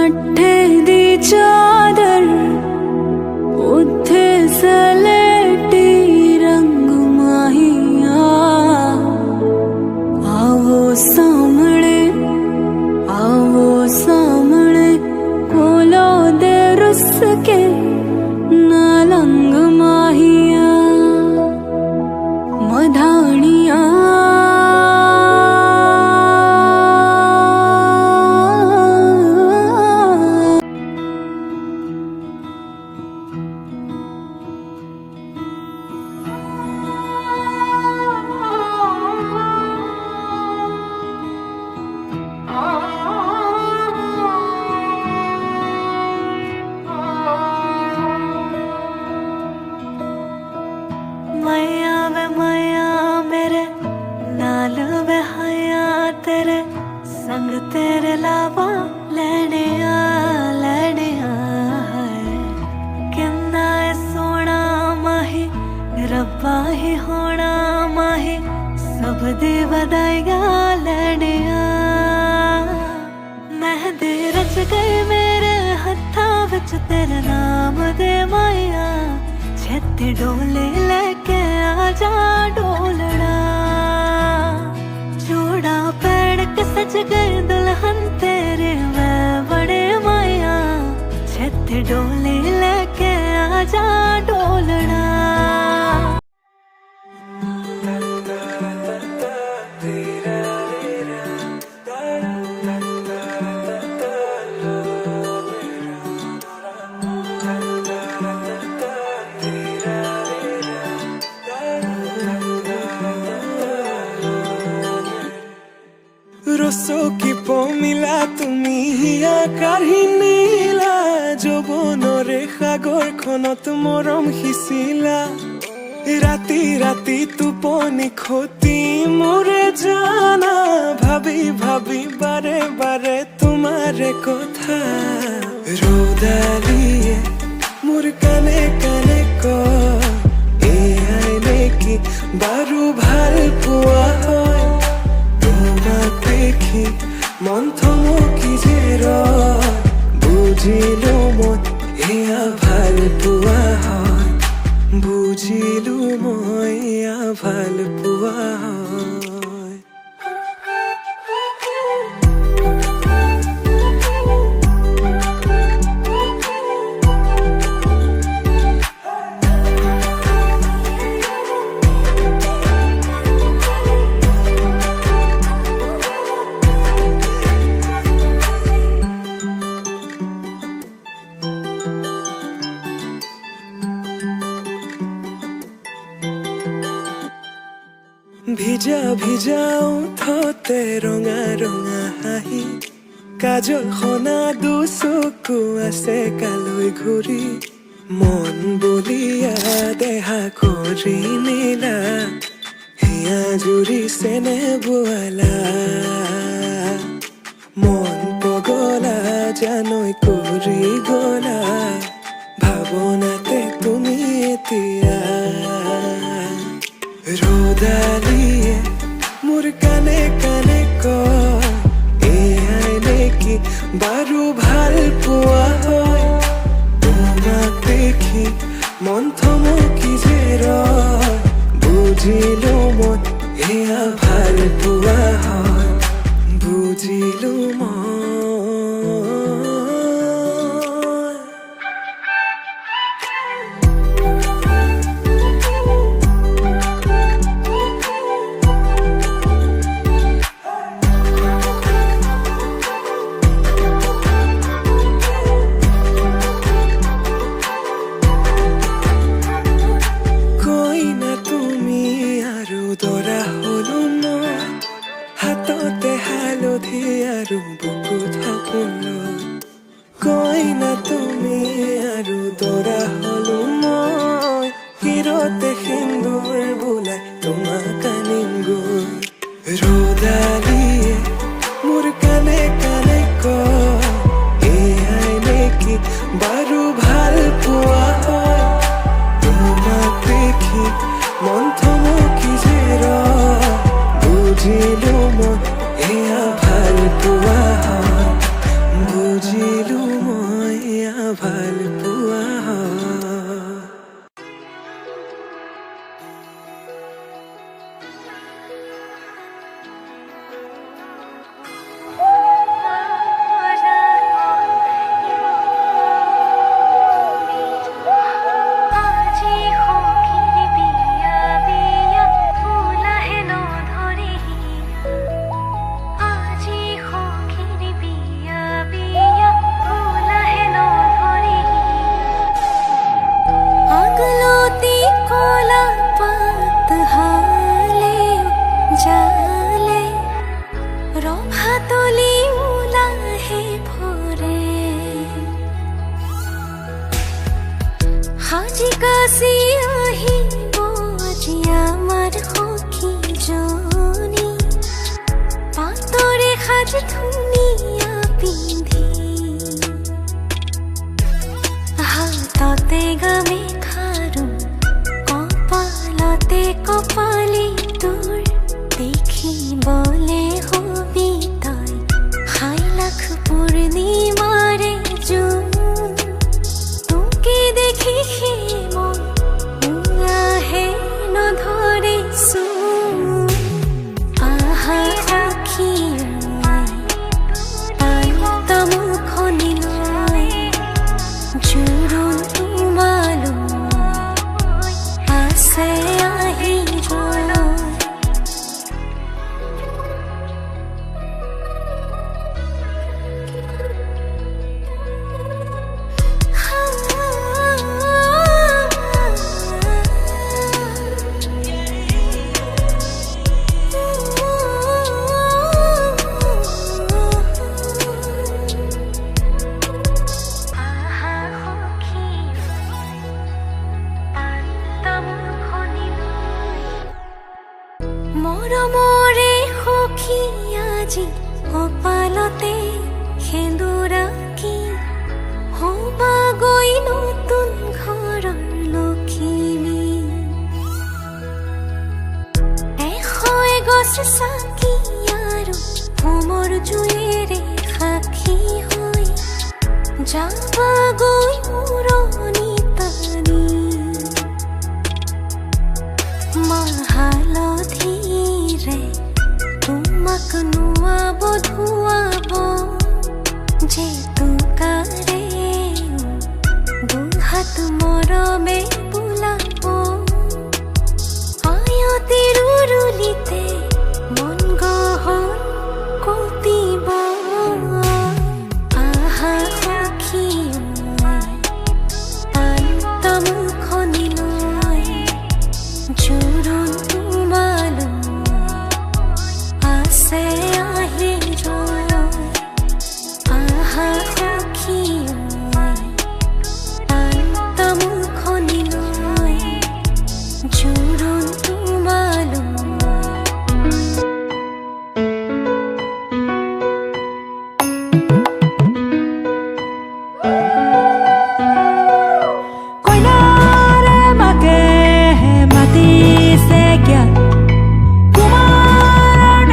मट्ठे दी चादर उत्थे सलेटी रंग माहिया आवो सामने कोलो दे रुस के नालंग माहिया मधानिया मैया मेरे नाल बहाया तेरे संग तेरे लावा लेने आ किन्ना सोना माही रब्बा ही होना माही सब दी बधाइया लेने मेहंदी रच गई मेरे हत्था विच तेरे नाम दे माया छेती डोले लेके आजा डोलना जोड़ा पैड़ के सज गए दुल्हन तेरे मैं बड़े माया छेती डोले लेके आजा डोलना রসো কি পমিলা তুমি হিয়া কাহিনীলা যৌবনৰে সাগৰখনত মৰম সিঁচিলা ৰাতি ৰাতি টোপনি খতি মোৰে জানা ভাবি ভাবি বাৰে বাৰে তোমাৰে কথা ৰ'দালিয়ে মোৰ কানে কানে কয় এয়াই নেকি বাৰু ভাল পোৱা হয় দেখি মন থমকি যে ৰয় বুজিলো মই এয়া ভাল পোৱা হয় বুজিলো মই এয়া ভাল পোৱা হয় ভিজা ভিজা ওঠতে ৰঙা ৰঙা হাঁহি কাজল সনা দুচকু আছে কালৈ ঘূৰি মন বলিয়া দেহা কৰি নীলা হিয়া জুৰিছেনে বোৱালা মন পগলা জানৈ কৰি গলা ভাৱনাতে তুমি এতিয়া ৰ'দালিয়ে মোৰ কানে কানে কয় এয়াই নেকি বাৰু ভাল পোৱা হয় তোমাক দেখি মন থমকি যে ৰয় বুজিলো মই এয়া ভাল পোৱা হয় বুজিলো মই দৰা হলো মই হাততে হালধি আৰু বুকুত সপোন কইনা তুমি আৰু দৰা হলো মই হিৰতে সিন্দুৰ বোলাই তোমাক আনিম গৈ ৰ'দালিয়ে মোৰ কানে কানে কয় এয়াই নেকি বাৰু ভাল পোৱা হয় তোমাক দেখি মন থমকি যে ৰয় বুজিলো মই এয়া ভাল পোৱা হয় বুজিলো ভাল পোৱা হয়। হাজি কাছি আহিব আজি আমাৰ সখী জনী, পাতৰে সাজ ধুনীয়া পিন্ধি, হাততে গামেখাৰু কপালতে কপালি তোৰ, দেখিবলে হবি তই হাই লাখ পূৰ্ণিমাৰে জোন, তোকে দেখি মন আহে নধৰে চোন। আহা সখী পান্ত মুখনি লৈ জোৰোণ তোমালৈ আছে আহিব। মৰমৰে সখী আজি কপালতে সেন্দুৰাকি, হবাগৈ নতুন ঘৰৰ লখিমী। এশ এগছ চাকি আৰু হোমৰ জুইৰে সাক্ষী হৈ, যাবাগৈ উৰণি টানি, মাহালধিৰে তোমাক নুৱাব ধুৱাব, জেতুকাৰে দুহাত মৰমে বোলাব, আয়তিৰ উৰুলিতে মন গহন কপিব। আহা সখী পান্ত মুখনি লৈ জোৰোণ তোমালৈ আছে আহিব। আহা সখী পান্ত মুখনি লৈ জোৰোণ তোমালৈ। মাতিছে কিয় তোমাৰ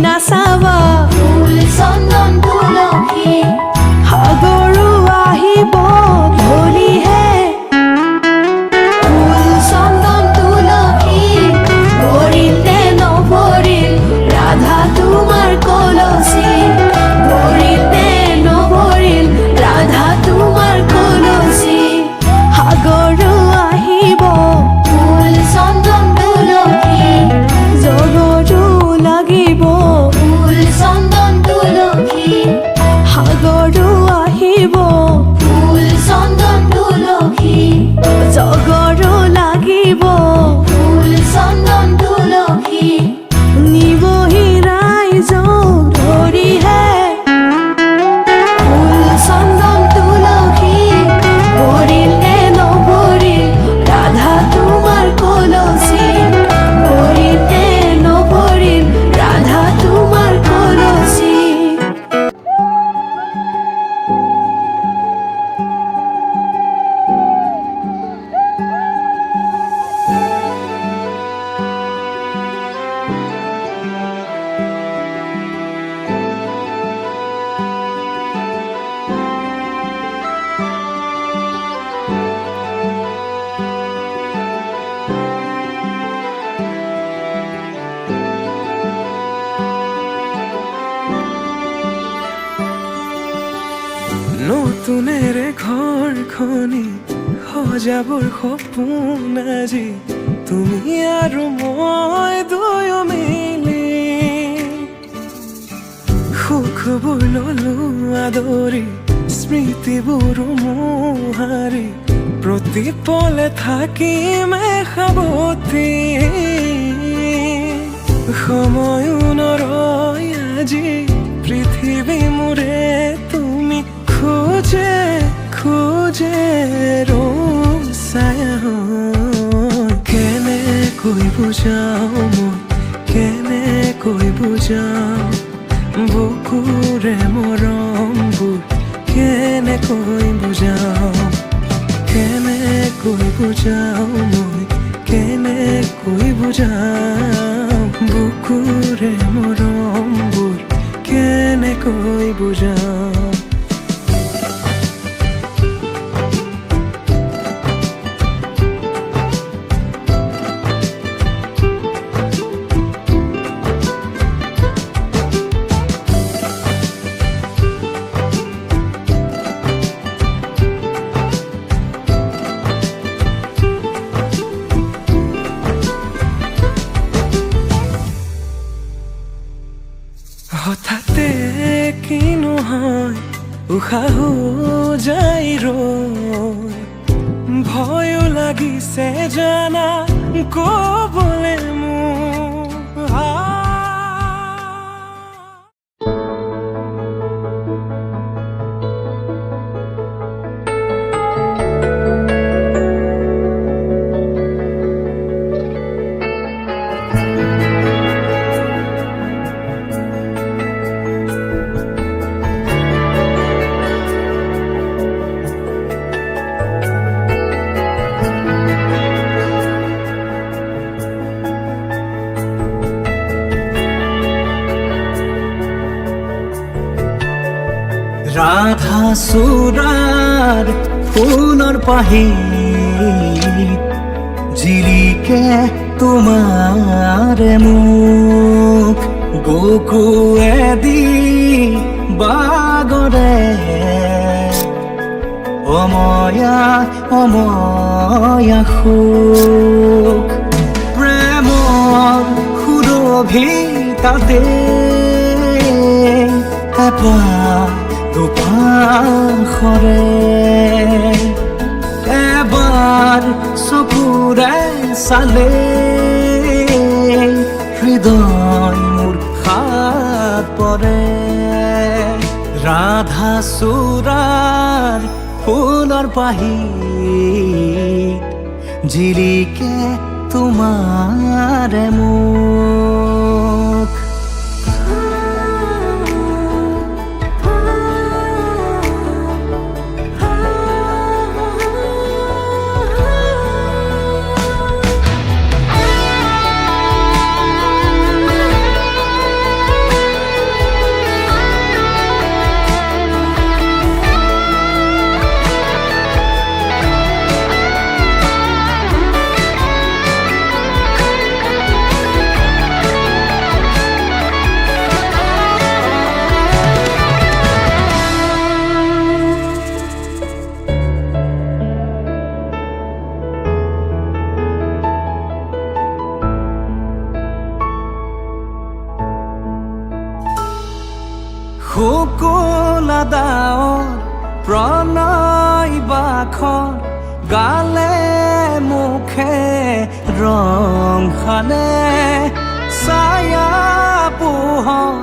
নাচাব ফুল চন্দন তুলসী সাগৰো আহিব ধৰিহে ফুল চন্দন তুলসী ভৰিল নে নভৰিল ৰাধা তোমাৰ কলচী ভৰিল নে নভৰিল ৰাধা তোমাৰ কলচী সাগৰো আহিব ফুল চন্দন তুলসী জগৰো লাগিব ফুল চন্দন তুলসী সাগৰো আহিব ফুল চন্দন তুলসী জগৰো লাগিব ফুল চন্দন তুলসী নিবহি ৰাইজক ধৰিহে ফুল চন্দন তুলসী ভৰিল নে নভৰিল ৰাধা তোমাৰ কলচী ভৰিল নে নভৰিল ৰাধা তোমাৰ কলচী নতুনেৰে ঘৰখনি সজাবৰ সপোন আজি তুমি আৰু মই দুয়ো মিলি সুখবোৰ ললো আদৰি স্মৃতিবোৰ মোহাৰি প্ৰতি পলে থাকিম সাৱতি সময়ো নৰয় আজি পৃথিৱী মোৰে তুমি খোজে খোজে ৰূপ ছায়া হৈ। কেনেকৈ বুজাওঁ মই কেনেকৈ বুজাওঁ বুকুৰে মৰমবোৰ কেনেকৈ বুজাওঁ কেনেকৈ বুজাওঁ মই কেনেকৈ বুজাওঁ বুকুৰে মৰমবোৰ কেনেকৈ বুজাওঁ হঠাতে কিনো হয় উশাহো যাই ৰৈ ভয়ো লাগিছে জানা ক'বলে মোৰ ৰাধা সুৰাৰ ফুলৰ পাহি জিলিকে তোমাৰ মুখ বুকুয়েদি বাগৰে অময়া অময়া সুখ প্ৰেমৰ সুৰভিতাতে এপাহ দুপাখৰে এবাৰ চকুৰে চালে হৃদয় মোৰ হাত পৰে ৰাধা চূড়াৰ ফুলৰ পাহি জিলিকে তোমাৰ মুখ শুকুলা ডাৱৰ প্ৰণয় বাখৰ গালে মুখে ৰং সানে ছায়া পোহৰ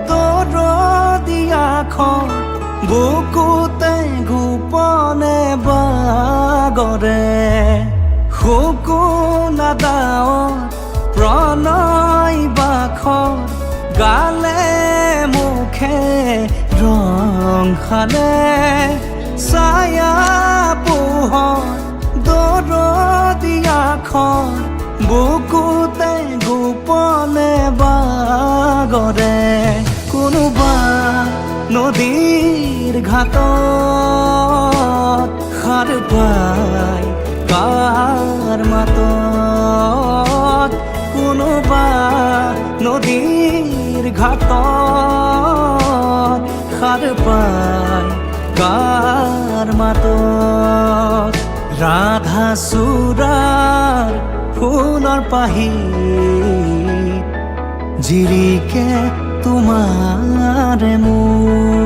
দৰদিয়াখন বুকুতে গোপনে বাগৰে শুকুলা ডাৱৰ প্ৰণয় বাখৰ গালে মুখে ৰং সানে ছায়া পোহৰ দৰদিয়াখন বুকুতে গোপনে বাগৰে কোনোবা নদীৰ ঘাটত সাৰ পাই কাৰ মাতত কোনোবা নদীৰ ঘাটত সাৰ পাই কাৰ মাতত ৰাধা চূড়াৰ ফুলৰ পাহি জিৰিকে তোমাৰে মুখ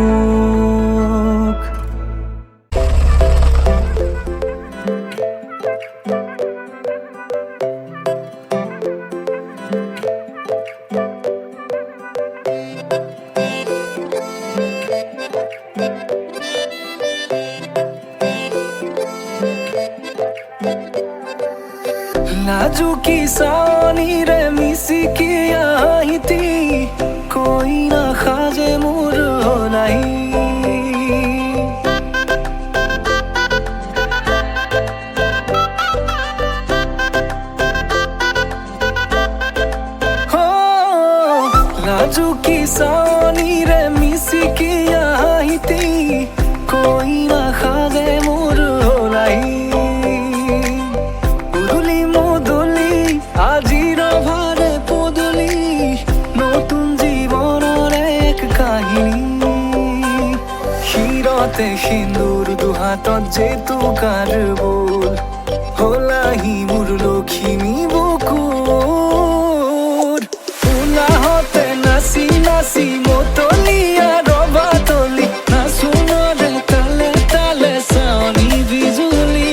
নাজুকি চাৱনিৰে মিচিকি আহিতি কৈ নাখাজে মোৰ নাই নাজুকি চাৱনিৰে মিচিকি আহিতি কৈ নাখাজে মোৰ নাই আজিৰ ভাৰে পদূলি নতুন জীৱনৰ এক কাহিনী শিৰতে সিন্দুৰ দুহাতত জেতুকাৰ বোল হলাহি মোৰ লখিমী বুকুৰ উলাহতে নাচি নাচি মতলীয়া ৰবা তলি নাচোনৰে তালে তালে চাৱনি বিজুলি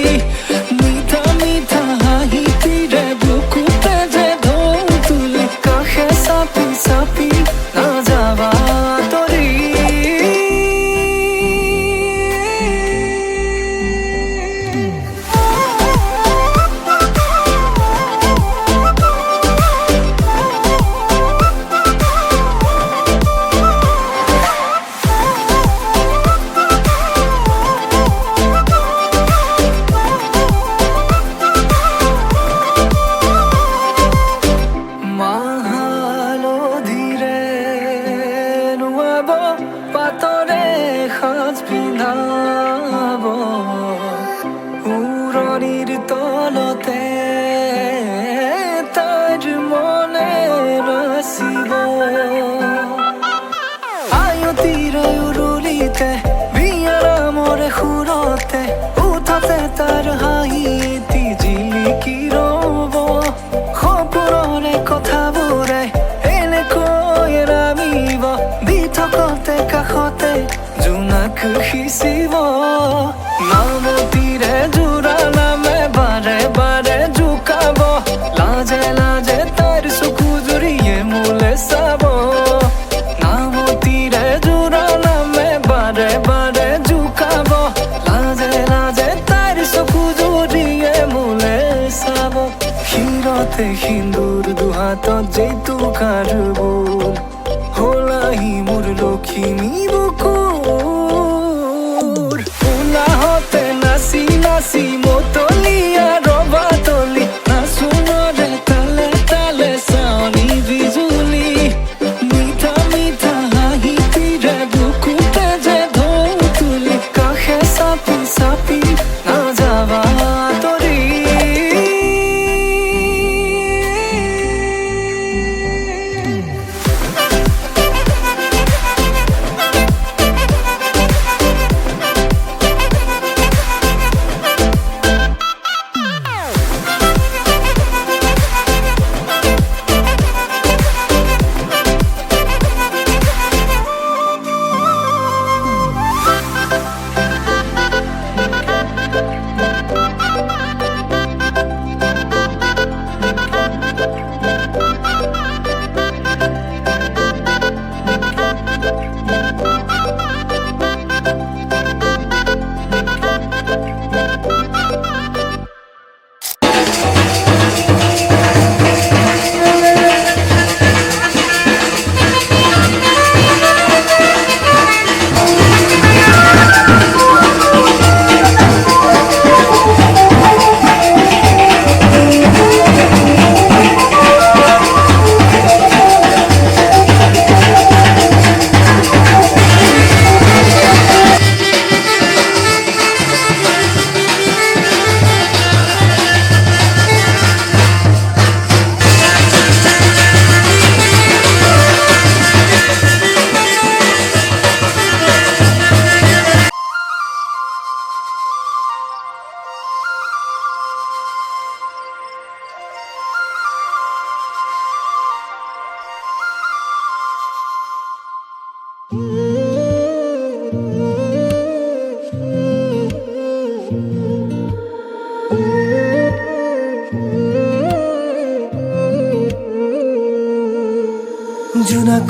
মিঠা মিঠা হাঁহিতিৰে চাপি নাযাবা তৰি পাতৰে সাজ পিন্ধাব উৰণিৰ তলতে তাইৰ মনে ৰচিব আয়তিৰে উৰুলিতে বিয়াৰামৰে সুৰতে উঠতে তাৰ হাঁহি এটি জিলিকি ৰব সপোনৰে কথাবোৰে এনেকৈ নামিব বিথকতে কাষতে জোনাক সিঁচিব নামতিৰে জোৰা নামে বাৰে বাৰে জোকাব লাজে লাজে তাৰ চকু জুৰিয়ে মোলে চাব নামতিৰে জোৰা নামে বাৰে বাৰে জোকাব লাজে লাজে তাৰ চকু জুৰিয়ে মোলে চাব শিৰতে সিন্দুৰ দুহাতত জেতুকাৰ বোল হলাহি মোৰ লখিমী বুকুৰ উলাহতে নাচি নাচি মতলীয়া ৰবা তলি নাচোনৰে তালে তালে চাৱনি বিজুলি মিঠা মিঠা হাঁহিতিৰে বুকুতে যে ঢৌ তুলি কাষে চাপি চাপি নাযাবা তৰি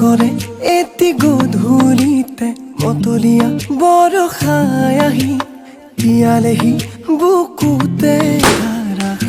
কৰে এটি গধূলিতে মতলীয়া বৰষাই আহি তিয়ালেহি বুকুতে ধাৰাসাৰ।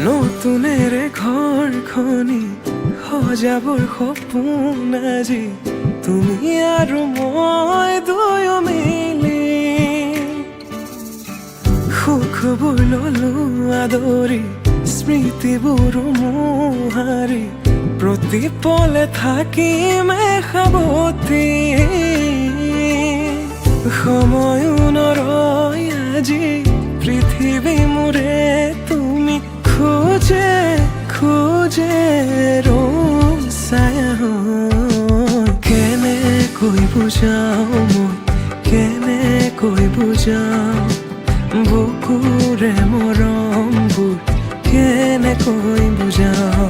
নতুনেৰে ঘৰখনি সজাবৰ সপোন আজি তুমি আৰু মই দুয়ো মিলি সুখবোৰ ললো আদৰি স্মৃতিবোৰ মোহাৰি প্ৰতি পলে থাকিমে সাৱতি সময়ো নৰয় আজি পৃথিৱী মোৰে তুমি খোজে খোজে ৰচায়া কেনেকৈ বুজাও মই কেনেকৈ বুজাও বুকুৰে মৰমবোৰ কেনেকৈ বুজাও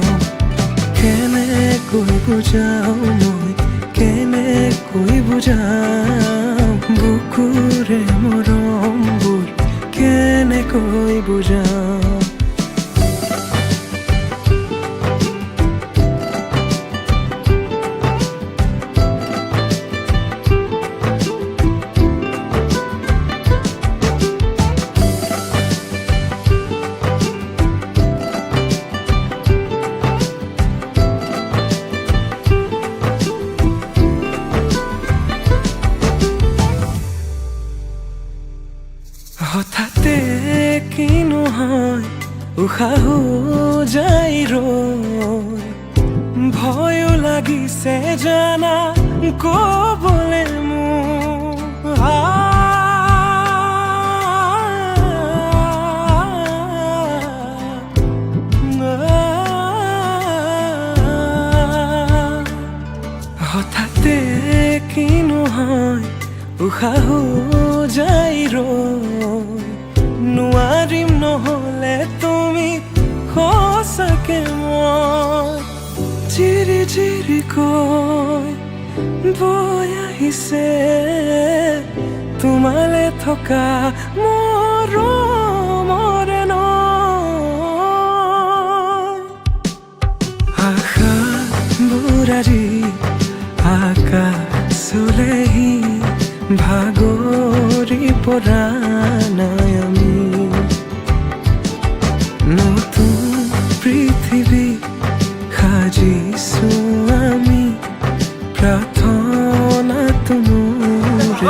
কেনেকৈ বুজাও মই কেনেকৈ বুজাও বুকুৰে মৰমবোৰ কেনেকৈ বুজাও। হঠাতে কিনো হয় উশাহো যাই ৰৈ ভয়ো লাগিছে জানা কবলে মোৰ হঠাতে কিনো হয় উশাহো যাই ৰৈ নোৱাৰিম নহলে তুমি সঁচাকে মই চিৰি চিৰিকৈ বৈ আহিছে তোমালে থকা মৰমৰে নৈ আশাবোৰ আজি আকাশলেহি ভাগৰি পৰা নাই আমি নতুন পৃথিৱী সাজিছো আমি প্ৰাৰ্থনা তুমৰে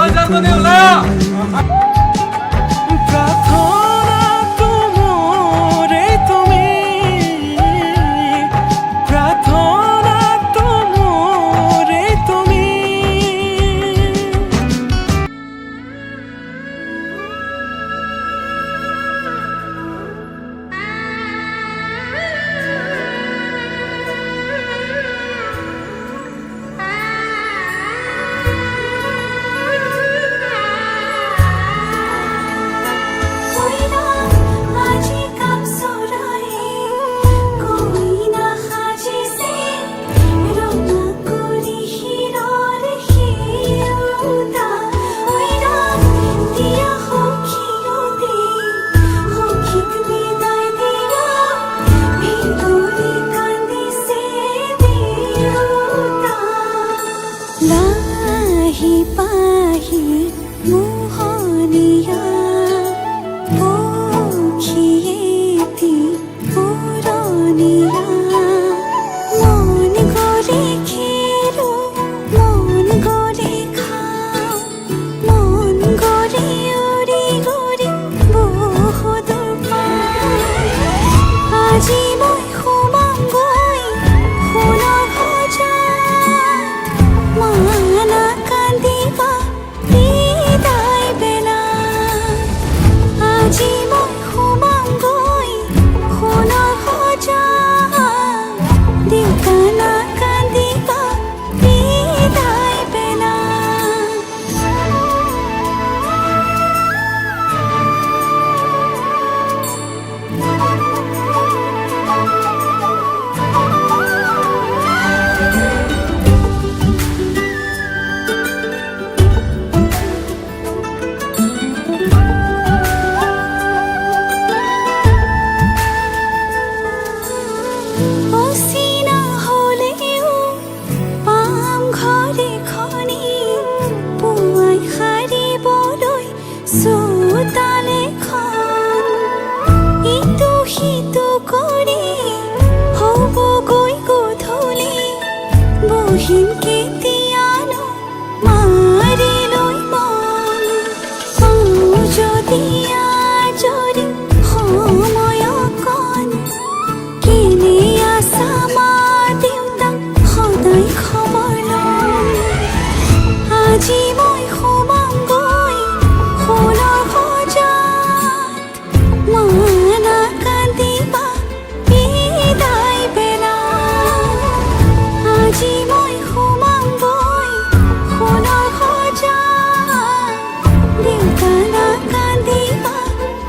আজি মই সোমামগৈ সোণৰ সজাত দেউতা নাকান্দিবা বিদায় বেলা অচিনা হ'লেও পাম ঘৰ এখনি পুৱাই সাৰিবলৈ চোতাল এখন ইটো সিটো কৰি হ'বগৈ গধূলি বহিম কেতিয়ানো মাৰি লৈ মন পাওঁ যদি আজৰি সময় অকণ কেনে আছা মা দেউতাক সদায় খবৰ লম আজি মই সোমামগৈ সোণৰ সজাত মা নাকান্দিবা বিদায় বেলা আজি মই সোমামগৈ সোণৰ সজাত দেউতা নাকান্দিবা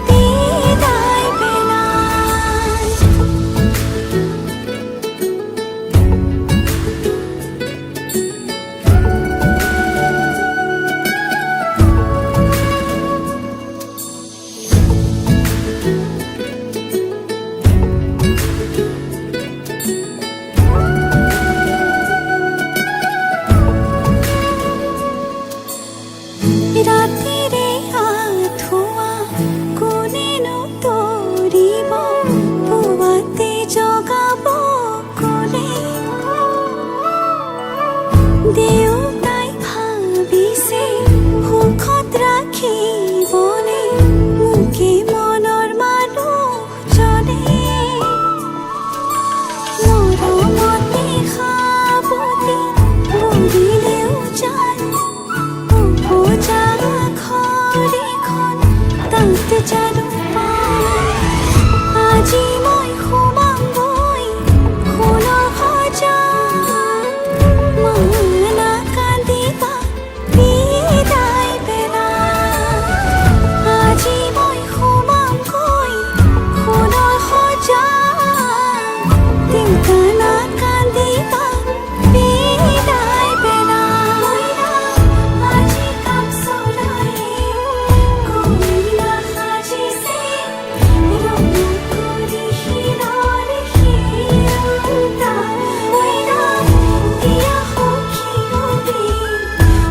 বিদায় বেলা ৰাতিৰে আঁঠুৱা কোনেনো তৰিব পুৱাতে জগাব ক'লে দেউতাই ভাবিছে সুখত ৰাখিবনে মোকে মনৰ মানুহজনে মৰমতে সাৱটি বহিলেও যায় উপজা ঘৰ এখন তাত জানো পায় আজি মই সোমামগৈ সোণৰ সজাত মা নাকান্দিবা বিদায় বেলা আজি মই সোমামগৈ সোণৰ সজাত দেউতা নাকান্দিবা বিদায় বেলা আজি কাম চলাই কইনা সাজিছে ৰং কৰি শিৰৰ শিৰোতা মইনা দিয়া সখী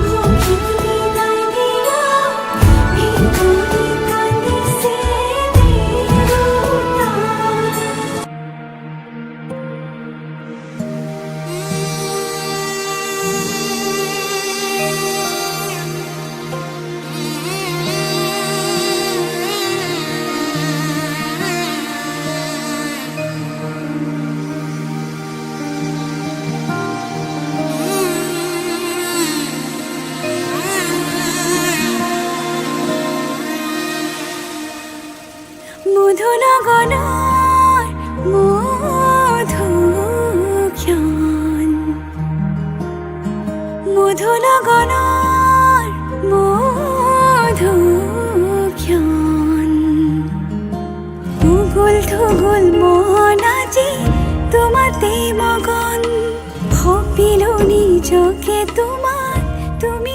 সখীক বিদায় দিয়া ভিতৰি কান্দিছে দেউতা মধুনগৰৰ মধুক্ষণ মধুনগৰৰ মধুক্ষণ উগুল থুগুল মন আজি তোমাতে মগন ভাবিলো নিজকে তোমাৰ তুমি